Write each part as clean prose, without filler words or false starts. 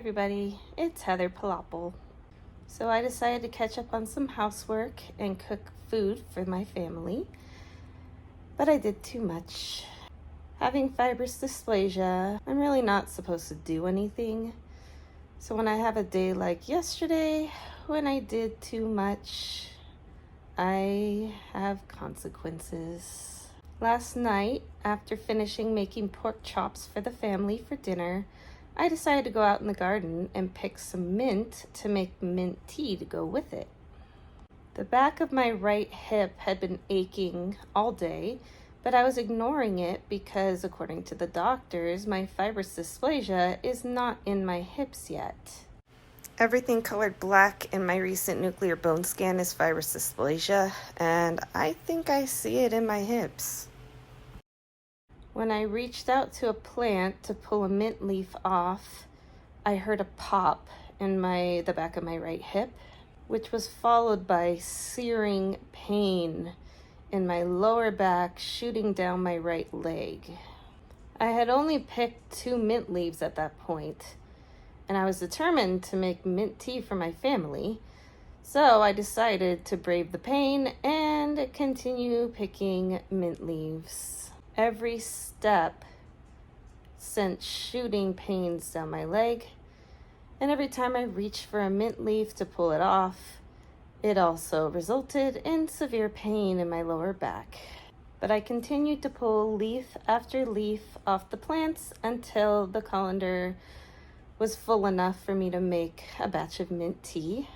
everybody, it's Heather Palapple. So I decided to catch up on some housework and cook food for my family, but I did too much. Having fibrous dysplasia, I'm really not supposed to do anything. So when I have a day like yesterday, when I did too much, I have consequences. Last night, after finishing making pork chops for the family for dinner, I decided to go out in the garden and pick some mint to make mint tea to go with it. The back of my right hip had been aching all day, but I was ignoring it because, according to the doctors, my fibrous dysplasia is not in my hips yet. Everything colored black in my recent nuclear bone scan is fibrous dysplasia, and I think I see it in my hips. When I reached out to a plant to pull a mint leaf off, I heard a pop in the back of my right hip, which was followed by searing pain in my lower back shooting down my right leg. I had only picked 2 mint leaves at that point, and I was determined to make mint tea for my family, so I decided to brave the pain and continue picking mint leaves. Every step sent shooting pains down my leg, and every time I reached for a mint leaf to pull it off, it also resulted in severe pain in my lower back. But I continued to pull leaf after leaf off the plants until the colander was full enough for me to make a batch of mint tea.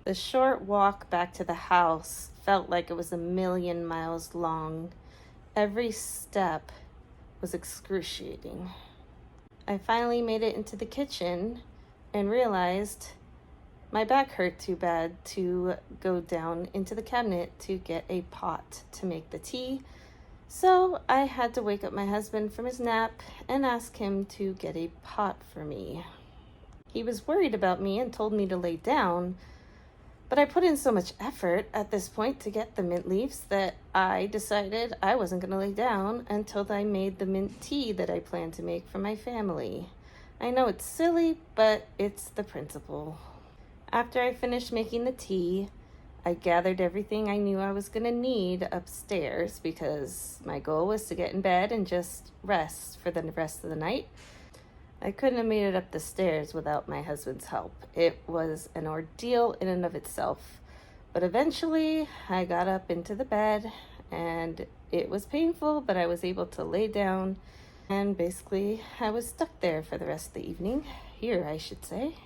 The short walk back to the house felt like it was 1,000,000 miles long. Every step was excruciating. I finally made it into the kitchen and realized my back hurt too bad to go down into the cabinet to get a pot to make the tea. So I had to wake up my husband from his nap and ask him to get a pot for me. He was worried about me and told me to lay down, but I put in so much effort at this point to get the mint leaves that I decided I wasn't going to lay down until I made the mint tea that I planned to make for my family. I know it's silly, but it's the principle. After I finished making the tea, I gathered everything I knew I was going to need upstairs because my goal was to get in bed and just rest for the rest of the night. I couldn't have made it up the stairs without my husband's help. It was an ordeal in and of itself. But eventually, I got up into the bed, and it was painful, but I was able to lay down, and basically, I was stuck there for the rest of the evening. Here, I should say.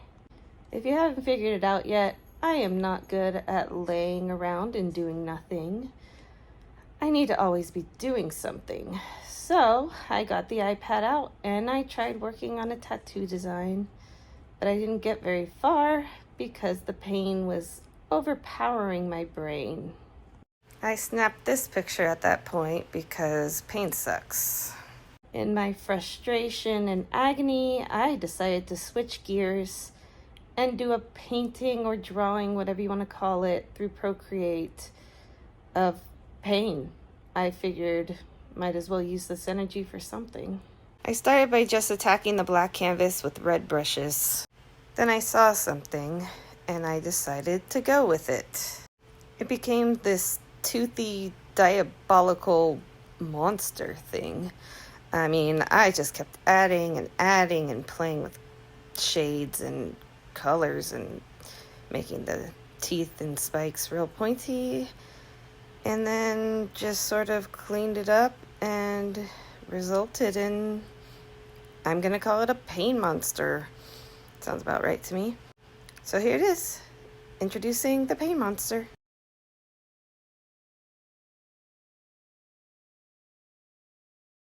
If you haven't figured it out yet, I am not good at laying around and doing nothing. I need to always be doing something. So I got the iPad out and I tried working on a tattoo design, but I didn't get very far because the pain was overpowering my brain. I snapped this picture at that point because pain sucks. In my frustration and agony, I decided to switch gears and do a painting or drawing, whatever you want to call it, through Procreate of pain. I figured might as well use this energy for something. I started by just attacking the black canvas with red brushes. Then I saw something and I decided to go with it. It became this toothy, diabolical monster thing. I mean, I just kept adding and playing with shades and colors and making the teeth and spikes real pointy, and then just sort of cleaned it up and resulted in, I'm gonna call it a pain monster. Sounds about right to me. So here it is, introducing the pain monster.